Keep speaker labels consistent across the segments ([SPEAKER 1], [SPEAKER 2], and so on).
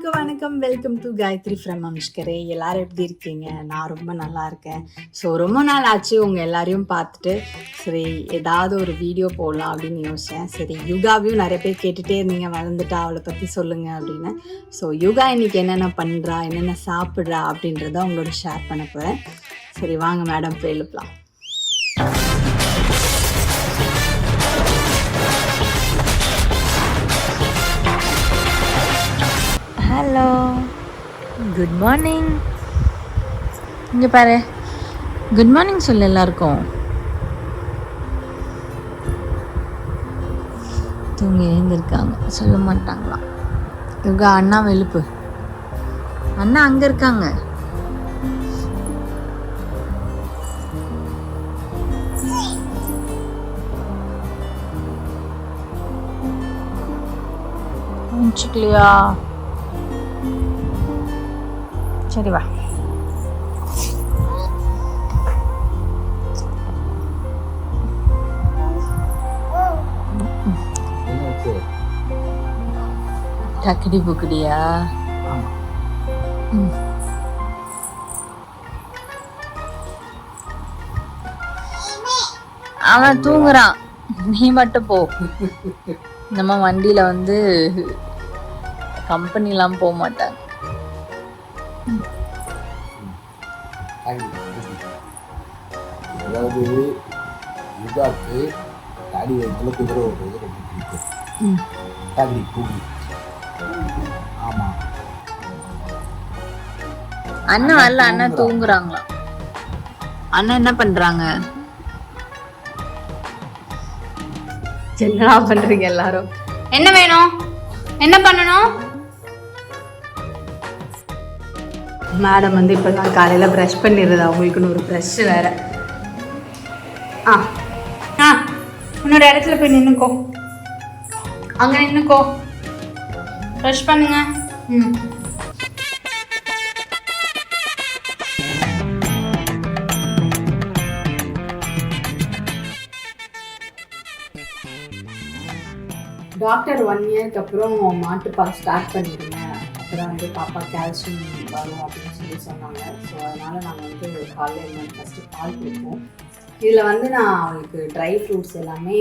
[SPEAKER 1] எல்லாருக்கும் வணக்கம். Welcome to Gayathri from அமிஷ்கரே. எல்லாரும் எப்படி இருக்கீங்க? நான் ரொம்ப நல்லா இருக்கேன். ஸோ ரொம்ப நாள் ஆச்சு உங்கள் எல்லாரையும் பார்த்துட்டு, சரி ஏதாவது ஒரு வீடியோ போடலாம் அப்படின்னு யோசித்தேன். சரி யுகாவையும் நிறைய பேர் கேட்டுகிட்டே இருந்தீங்க, வளர்ந்துட்டா அவளை பற்றி சொல்லுங்கள் அப்படின்னு. ஸோ யுகா இன்னைக்கு என்னென்ன பண்ணுறா, என்னென்ன சாப்பிட்றா அப்படின்றத உங்களோட ஷேர் பண்ண போகிறேன். சரி வாங்க மேடம் போய் எழுப்பலாம். Hello, good morning. இங்கே பாரு, குட் மார்னிங் சொல்லு எல்லாருக்கும். தூங்கி எழுந்திருக்காங்க, சொல்ல மாட்டாங்களாம். யுகா அண்ணா எழுப்பு, அண்ணா அங்கே இருக்காங்க. முடிச்சுக்கலையா? சரி வா. டக்கடி புக்கடியா? அவன் தூங்குறான், நீ மட்டும் போ. நம்ம வண்டியில வந்து கம்பெனிலாம் போக மாட்டாங்க.
[SPEAKER 2] அதாவது யுகாக்கு தாடி வயத்துல குதிரை ஓடுறது ரொம்ப பிடிக்கும். தாடி கூடி. ஆமா,
[SPEAKER 1] அண்ணா வரல, அண்ணா தூங்குறாங்களா? அண்ணா என்ன பண்றாங்க? என்ன பண்றீங்க எல்லாரும்? என்ன வேணும், என்ன பண்ணணும்? மேடம் வந்து இப்போ தான் காலையில் ப்ரஷ் பண்ணிடுறது, அவங்களுக்குன்னு ஒரு ப்ரஷ் வேறு. உன்னோட இடத்துல போய் நின்றுக்கோ, அங்கே நின்றுக்கோ, ப்ரஷ் பண்ணுங்க. டாக்டர் 1 இயருக்கு அப்புறம் மாட்டுப்பால் ஸ்டார்ட் பண்ணிடுங்க, அப்புறம் வந்து பாப்பா கால்சியம் வரும் அப்படின்னு சொன்னாங்க. ஸோ அதனால் நாங்கள் வந்து காலையில் ஃபஸ்ட்டு பால் கொடுப்போம். இதில் வந்து நான் அவளுக்கு ட்ரை ஃப்ரூட்ஸ் எல்லாமே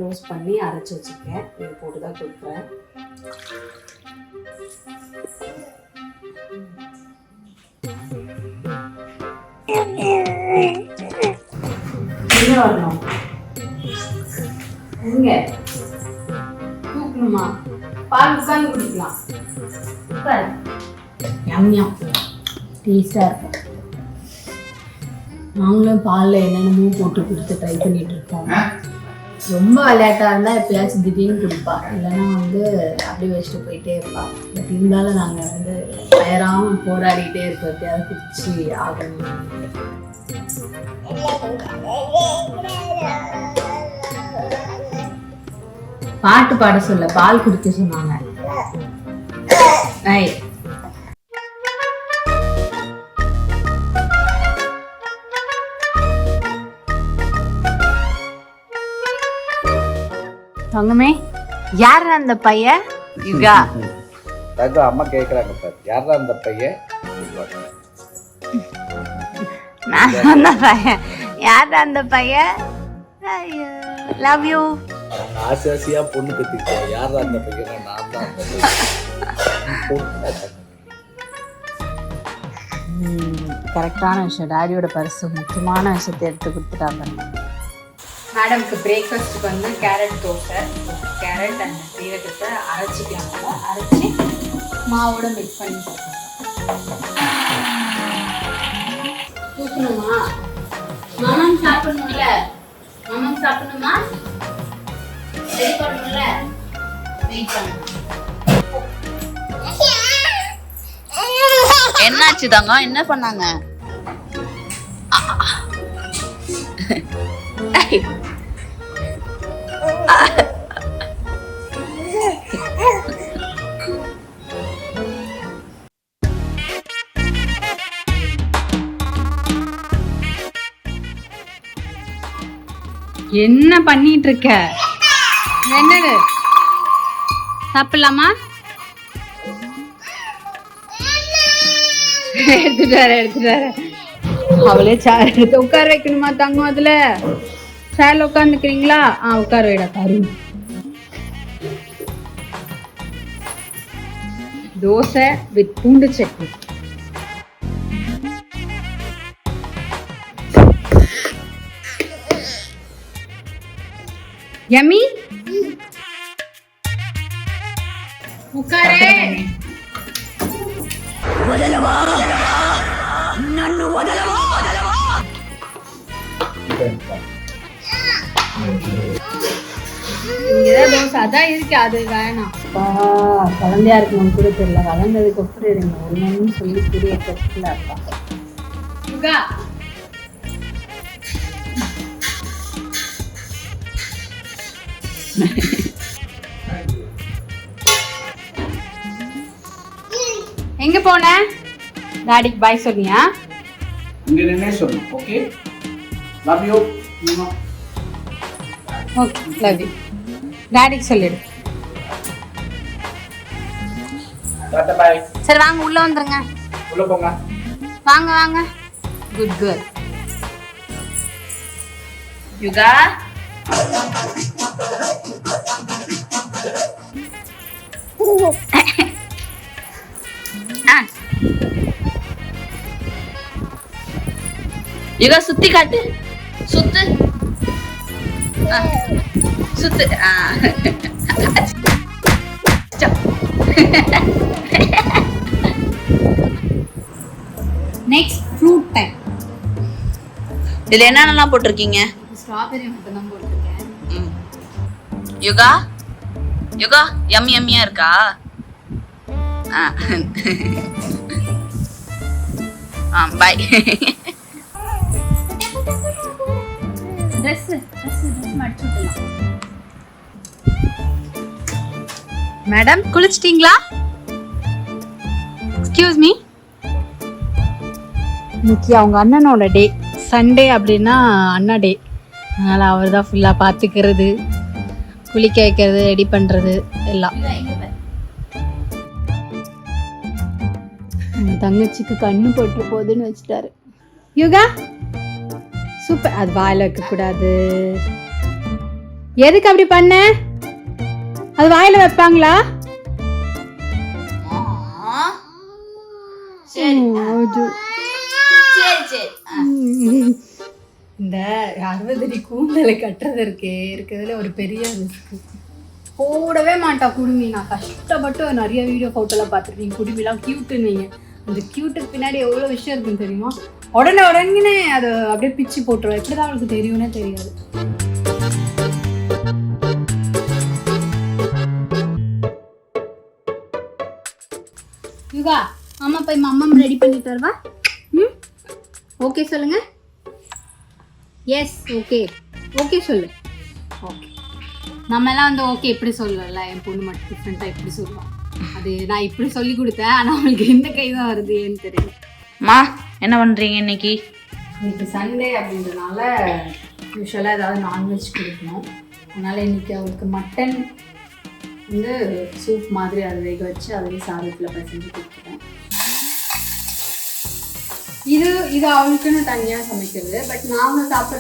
[SPEAKER 1] ரோஸ்ட் பண்ணி அரைச்சி வச்சுருக்கேன். இதை போட்டு தான் கொடுக்குறேன். எங்கே வரணும்? எங்கே தூக்கணுமா? பால் உட்காந்து குடிக்கலாம். யம்யம் டேஸ்டாக இருக்கும். நாங்களும் பாலில் என்னென்னமோ போட்டு கொடுத்து ட்ரை பண்ணிகிட்டு இருக்கோம். ரொம்ப விளையாட்டாக இருந்தால் எப்பயாச்சும் திடீர்னு கொடுப்பா, இல்லைன்னா வந்து அப்படியே வச்சுட்டு போயிட்டே இருப்பா. பட் இருந்தாலும் நாங்கள் வந்து தயாராகவும் போராடிக்கிட்டே இருப்போம், எப்பயாவது குடிச்சு ஆகணும். பாட்டு பாட சொல்ல பால் குடிக்க சொன்னாங்க. தங்கமே, யார் அந்த பையன்? யுகா.
[SPEAKER 2] அம்மா கேக்குறாங்க பாரு, யாரா அந்த பையன்?
[SPEAKER 1] நான் அந்த பையன். யார் அந்த பையன்? ஐயோ, லவ் யூ.
[SPEAKER 2] ஆசாசியா பொண்ணு கத்திக்கிட்டா, யாரா அந்த பையன்? நான் தான்.
[SPEAKER 1] கரெக்டான விஷயம், டாடியோட பரிசு முக்கியமான விஷயத்தை எடுத்து கொடுத்துட்டாங்க. மேடம்க்கு பிரேக்ஃபாஸ்ட்டுக்கு வந்து கேரட் தோசை, கேரட் அண்ட் சீரகத்தை அரைச்சிக்கலாம். அரைச்சி மாவோட மிக்ஸ் பண்ணி தூக்கணுமா? மாமன் சாப்பிடணும்ல, மாமன் சாப்பிடணுமா? ரெடி பண்ணணும்ல, வெயிட் பண்ணணும். என்னாச்சு தங்கம், என்ன பண்ணாங்க? என்ன பண்ணிட்டு இருக்க? என்னது சாப்பிடலாமா? எடுத்துட்டு வர அவளே சேர் எடுத்து உட்கார வைக்கணுமா தங்கம்? அதுல சேர்ல உட்காந்துக்கிறீங்களா? உட்கார வைடா பாரு. தோசை வித் பூண்டு சட்னி. யம்மி உட்காரே. இங்கதான் தோசை அதான் இருக்கு, அது வேணாம். குழந்தையா இருக்கணும் கூட தெரியல, வளர்ந்ததுக்கு அப்புறம் இருங்க ஒன்னு சொல்லி புரிய கஷ்டல. அப்பா யுகா எங்க போன? டாடிக்கு பாய் சொன்னியா?
[SPEAKER 2] இங்க நின்னே சொன்னேன். Okay, love you.
[SPEAKER 1] Okay, love you. டாடிக்கு சொல்லிடு.
[SPEAKER 2] Tata bye.
[SPEAKER 1] சரி வாங்க உள்ள வந்துருங்க.
[SPEAKER 2] உள்ள போங்க.
[SPEAKER 1] வாங்க வாங்க. Good girl.
[SPEAKER 3] யுகா யுகா சுத்தி காட்டு. சுத்து சுத்து.
[SPEAKER 1] Next fruit time.
[SPEAKER 3] இதுல என்னென்னலாம் போட்டிருக்கீங்க?
[SPEAKER 1] ஸ்ட்ராபெரி மட்டும் தான் போட்டிருக்கேன்.
[SPEAKER 3] யுகா யுகா யம்மி யம்மியா இருக்கா? பை.
[SPEAKER 1] ட்ரெஸ் மடிச்சு விடலாம். மேடம் குளிச்சிட்டீங்களா? Excuse me. இன்னைக்கு அவங்க அண்ணனோட டே, சண்டே அப்படின்னா அண்ணா டே. அதனால் அவர் தான் ஃபுல்லாக பார்த்துக்கிறது, குளிக்க வைக்கிறது, ரெடி பண்ணுறது எல்லாம். தங்கச்சிக்கு கண்ணு போட்டு போகுதுன்னு வச்சுட்டாரு. யுகா சூப்பர். அது வாயில வைக்கக்கூடாது. எதுக்கு அப்படி பண்ண? அது வாயில வைப்பாங்களா? இந்த 60 அடி கூந்தலை கட்டுறது இருக்கிறதுல ஒரு பெரிய ரிஸ்க். போடவே மாட்டா குடுமி. நான் கஷ்டப்பட்டு நிறைய வீடியோ ஃபோட்டோலாம் பார்த்துருக்கீங்க. குடுமிலாம் கியூட்டுன்னு. அந்த கியூட்டுக்கு பின்னாடி எவ்வளோ விஷயம் இருக்குன்னு தெரியுமா? உடனே அதை அப்படியே பிச்சு போட்டுருவோம். எப்படிதான் அவளுக்கு தெரியும்னே தெரியாது. யுகா அம்மா போய் மம்மம் ரெடி பண்ணிட்டு வருவா. ஓகே சொல்லுங்க. S okay. ஓகே சொல்லு. ஓகே. நம்ம எல்லாம் வந்து ஓகே இப்படி சொல்லல, என் பொண்ணு மட்டும் டிஃப்ரெண்ட்டாக இப்படி சொல்லுவான். அது நான் இப்படி சொல்லி கொடுத்தேன், ஆனால் அவங்களுக்கு எந்த கை தான் வருது ஏன்னு தெரியல.
[SPEAKER 3] மா என்ன பண்ணுறீங்க இன்னைக்கு?
[SPEAKER 1] இன்னைக்கு சண்டே அப்படின்றதுனால யூஸ்வலாக ஏதாவது நான்வெஜ் கொடுக்கணும். அதனால் இன்னைக்கு அவங்களுக்கு மட்டன் வந்து சூப் மாதிரி அதை வேக வச்சு அதிலே சாதத்தில் பசஞ்சு கொடுத்துட்டேன். இது அவளுக்குன்னு தனியாக சமைக்கிறது. பட்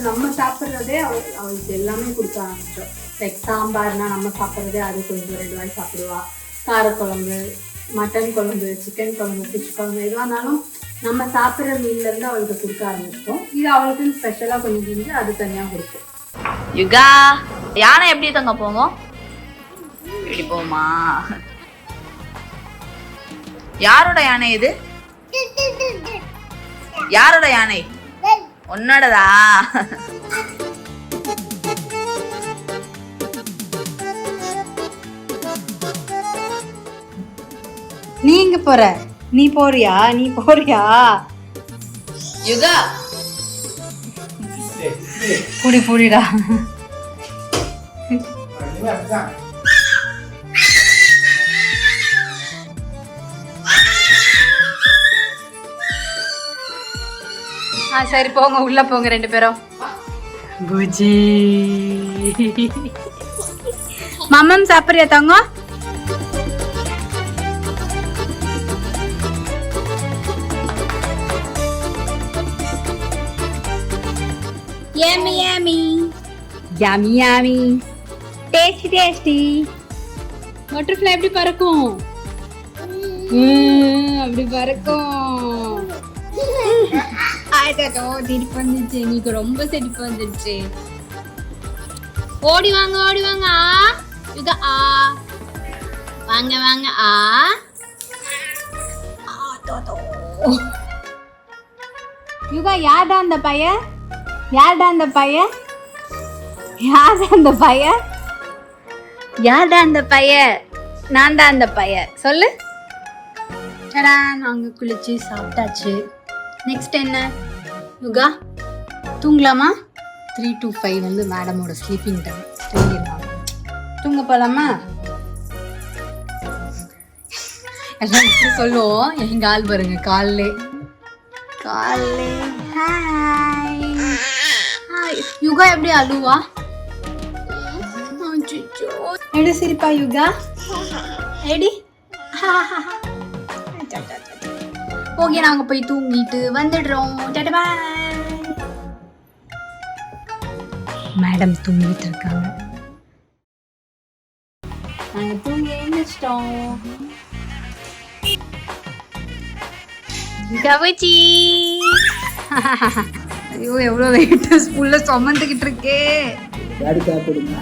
[SPEAKER 1] நம்ம சாப்பிட்றதே அவளுக்கு எல்லாமே கொடுக்க ஆரம்பிச்சோம். லைக் சாம்பார்னா நம்ம சாப்பிட்றதே அது கொஞ்சம் 2 வாய் சாப்பிடுவா. காரக்குழம்பு, மட்டன் குழம்பு, சிக்கன் குழம்பு, ஃபிஷ் குழம்பு எதுவாக இருந்தாலும் நம்ம சாப்பிட்ற மீன்லேருந்து அவளுக்கு கொடுக்க ஆரம்பிச்சிட்டோம். இது அவளுக்குன்னு ஸ்பெஷலாக கொஞ்சம் செஞ்சு அது தனியாக கொடுக்கும்.
[SPEAKER 3] யுகா யானை எப்படி தங்க போகும்? இப்படி போமா? யாரோட யானை இது? யாரோட யானை? உன்னோடதா?
[SPEAKER 1] நீ எங்க போற? நீ போறியா?
[SPEAKER 3] யுகா
[SPEAKER 1] புடிடா. சரி போங்க, உள்ள போங்க 2 பேரும். குஜி மம்மம் சாப்பிட்றியா தங்கம்? Yummy, yummy. Yummy, yummy. Tasty, tasty. Butterfly எப்படி பறக்கும்? அப்படி பறக்கும். ஆயிட்டோ சிரிப்பு வந்துச்சு. நீக்கு ரொம்ப சிரிப்பு வந்துருச்சு. ஓடி வாங்க யுகா ஆ வாங்க ஆ யுகா யார்டா அந்த பையன்? யார்டா அந்த பையன்? நான் தான் அந்த பையன். சொல்லு. டடா, நாங்க குளிச்சு சாப்பிட்டாச்சு. நெக்ஸ்ட் என்ன யுகா? தூங்கலாமா? 3 to 5 வந்து மேடமோட ஸ்லீப்பிங் டைம். தூங்க போலாமா? எல்லாம் இப்படி சொல்லுவோம். எங்க ஆள் பாருங்க காலைலே ஹாய். யுகா எப்படி அழுவா? எப்படி சிரிப்பா யுகா? எடி ஓகே, நாங்க போய் தூங்கிட்டு வந்துடுறோம். டாடா பாய். மேடம் தூங்கிட்டு இருக்காங்க. நாங்க தூங்கி எழுந்திரிச்சிட்டோம். கவச்சி. ஐயோ, எவ்வளோ வெயிட் ஸ்கூல்ல சுமந்துக்கிட்டு இருக்கே.
[SPEAKER 2] டாடி சாப்பிடுங்க.